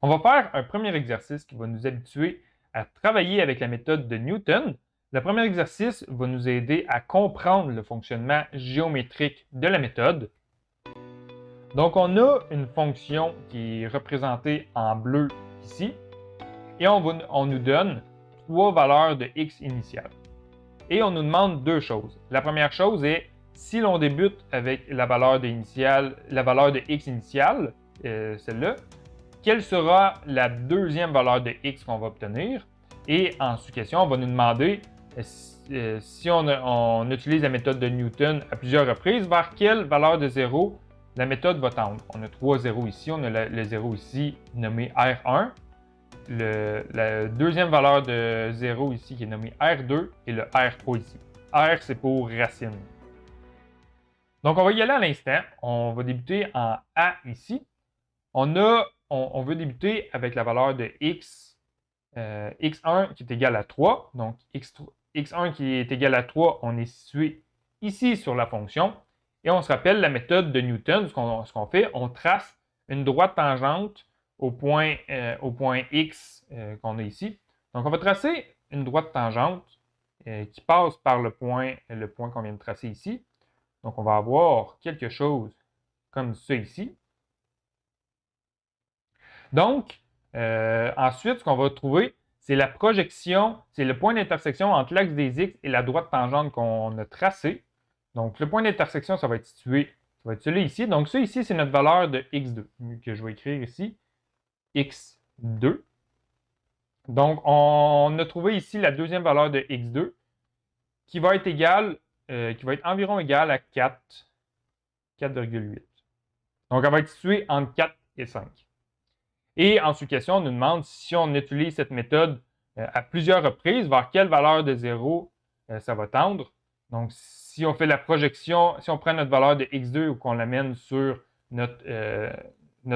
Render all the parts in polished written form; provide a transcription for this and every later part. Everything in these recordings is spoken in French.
On va faire un premier exercice qui va nous habituer à travailler avec la méthode de Newton. Le premier exercice va nous aider à comprendre le fonctionnement géométrique de la méthode. Donc, on a une fonction qui est représentée en bleu ici et on nous donne trois valeurs de x initiales. Et on nous demande deux choses. La première chose est si l'on débute avec la valeur de x initiale, celle-là, quelle sera la deuxième valeur de x qu'on va obtenir? Et en sous-question, on va nous demander si on utilise la méthode de Newton à plusieurs reprises, vers quelle valeur de 0 la méthode va tendre. On a trois zéros ici, on a le 0 ici nommé R1, la deuxième valeur de 0 ici qui est nommée R2 et le R3 ici. R, c'est pour racine. Donc, on va y aller à l'instant. On va débuter en A ici. On veut débuter avec la valeur de x, x1 qui est égal à 3. Donc, x1 qui est égal à 3, on est situé ici sur la fonction. Et on se rappelle la méthode de Newton. Ce qu'on fait, on trace une droite tangente au point x qu'on a ici. Donc, on va tracer une droite tangente qui passe par le point qu'on vient de tracer ici. Donc, on va avoir quelque chose comme ça ici. Donc, ensuite, ce qu'on va trouver, c'est la projection, c'est le point d'intersection entre l'axe des x et la droite tangente qu'on a tracée. Donc, le point d'intersection, ça va être celui ici. Donc, ça ici, c'est notre valeur de x2, que je vais écrire ici, x2. Donc, on a trouvé ici la deuxième valeur de x2, qui va être environ égale à 4,8. Donc, elle va être située entre 4 et 5. Et en sous-question, on nous demande si on utilise cette méthode à plusieurs reprises, vers quelle valeur de 0 ça va tendre. Donc, si on fait la projection, si on prend notre valeur de x2 ou qu'on l'amène sur notre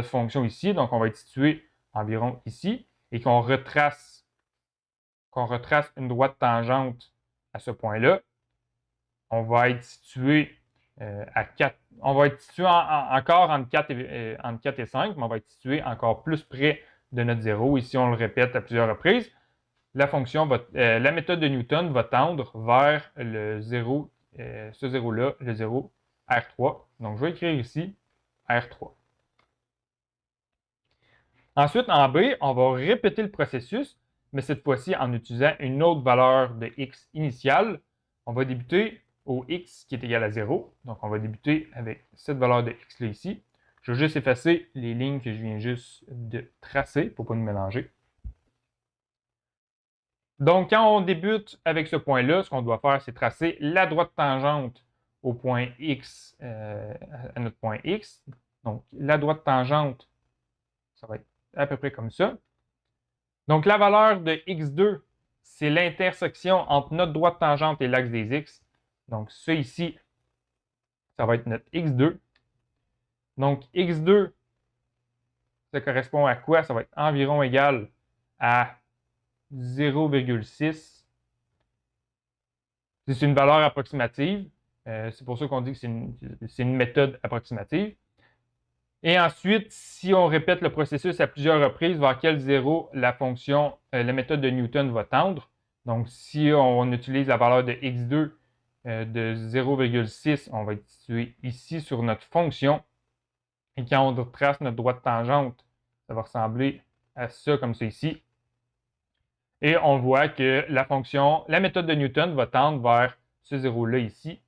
fonction ici, donc on va être situé environ ici, et qu'on retrace une droite tangente à ce point-là, on va être situé à 4. On va être situé encore entre 4 et 5, mais on va être situé encore plus près de notre 0. Ici, on le répète à plusieurs reprises. La méthode de Newton va tendre vers le 0, ce 0-là, le 0 R3. Donc, je vais écrire ici R3. Ensuite, en B, on va répéter le processus, mais cette fois-ci en utilisant une autre valeur de x initiale. On va débuter au x qui est égal à 0. Donc, on va débuter avec cette valeur de x-là ici. Je vais juste effacer les lignes que je viens juste de tracer pour ne pas nous mélanger. Donc, quand on débute avec ce point-là, ce qu'on doit faire, c'est tracer la droite tangente au point x, à notre point x. Donc, la droite tangente, ça va être à peu près comme ça. Donc, la valeur de x2, c'est l'intersection entre notre droite tangente et l'axe des x. Donc, ça ici, ça va être notre x2. Donc, x2, ça correspond à quoi? Ça va être environ égal à 0,6. C'est une valeur approximative. C'est pour ça qu'on dit que c'est une méthode approximative. Et ensuite, si on répète le processus à plusieurs reprises, vers quel 0 la méthode de Newton va tendre. Donc, si on utilise la valeur de x2 de 0,6, on va être situé ici sur notre fonction. Et quand on trace notre droite tangente, ça va ressembler à ça, comme ça ici. Et on voit que la méthode de Newton va tendre vers ce 0-là ici,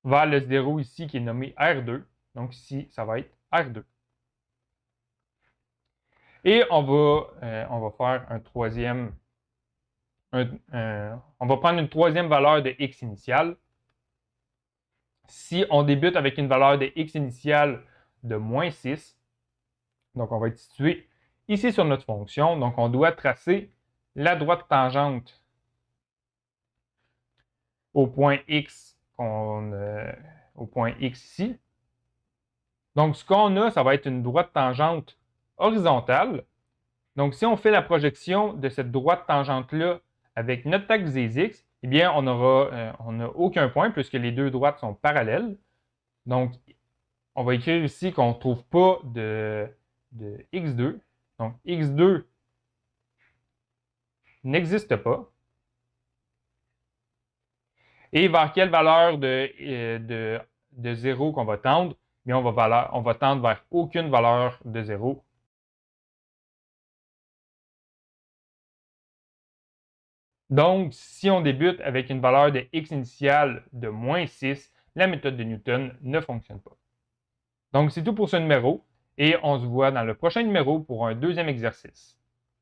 vers le 0 ici qui est nommé R2. Donc ici, ça va être R2. Et on va faire un troisième. On va prendre une troisième valeur de x initiale. Si on débute avec une valeur de x initiale de moins 6, donc on va être situé ici sur notre fonction. Donc on doit tracer la droite tangente au point x ici. Donc, ce qu'on a, ça va être une droite tangente horizontale. Donc, si on fait la projection de cette droite tangente-là avec notre axe des x, eh bien, on n'a aucun point puisque les deux droites sont parallèles. Donc, on va écrire ici qu'on ne trouve pas de x2. Donc, x2 n'existe pas. Et vers quelle valeur de 0 qu'on va tendre? Bien, on va tendre vers aucune valeur de 0. Donc, si on débute avec une valeur de x initiale de moins 6, la méthode de Newton ne fonctionne pas. Donc, c'est tout pour ce numéro et on se voit dans le prochain numéro pour un deuxième exercice.